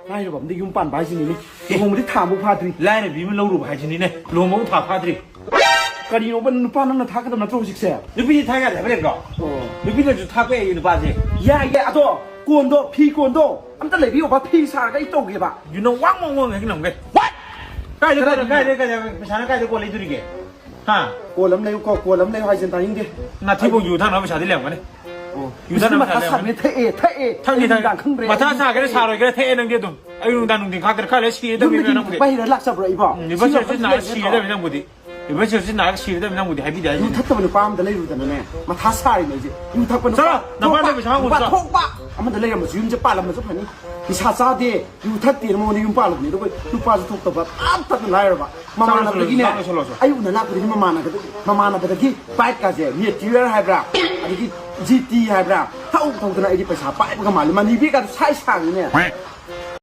ไล่แบบได้ยุ่งปั่นไปสินี่ลงมาที่ถามบุพาตรี ไล่เนี่ยบีมันลงรูปหายชนิดเนี่ยลงมาถ่ายพาดริ กะดีโนเป็นป้านั่นนะทักกันนะตรงสิกแสบ นึกพี่ถ่ายกันแต่ไม่ได้ก่อนนึกพี่จะถ่ายไปอยู่ในบ้านสิ ย่าอะตัวกวนโดพี่กวนโดอันตะเลยพี่ว่าพี่สาก็ไอ้โตกี่บะ อยู่ในว่างมองๆไงขนมกันใกล้เลยไม่ใช่ใกล้เลยกว่าเลยตัวนี้แกฮะ กวนล้ำเลยก็กวนล้ำเลยให้เซนตายิงดิ นาที่ผมอยู่ทางเราไม่ใช่ที่เหลี่ยมกันเนี่ยอยู่ทาง มา นั้น ทัศน์เนี่ยเทเอ ทั้งนี้ทั้ง ดังขึ้นเร็ว มาท่าซาก็ได้ซาเลยก็ได้เทนึงเดียวตรงไอ้ลุงดันลุงดิ่งข้ากันข้าเลยชี้ได้ไม่นั่งบุตร ไปเลยลักษณะไรพ่อ 你不是是拿ชี้ได้ไม่นั่งบุตร你不是是拿个ชี้ได้ไม่นั่งบุตร还比较 ยูทัศน์ตัวมันป้ามันจะเลยรู้แต่นั่นแน่มาทัศน์เลยสิยูทัศน์เป็นป้าทงป้ามันจะเลยมันจะยุ่งจะป้าแล้วมันจะพันนี้ดิชาซาเดยูทัศน์ตีนมันยุ่งป้าหรอกนี่ด้วยยูป้าจะทุกตัวแบบอ้าวตัดเป็นไรหรอปะมามานะตะกี้เนี่ยไอ้อุ่นน่ะคือที่มานะกันมานะตะกี้ไปกันเสียมีจีเอร์ไฮบราตะกี้ GT ไฮบราถ้าอุ้มทงตัวไหนไอ้ที่ภาษาป้ายมันก็มาเลยมันนี่พี่กันใช้ช่างเนี่ย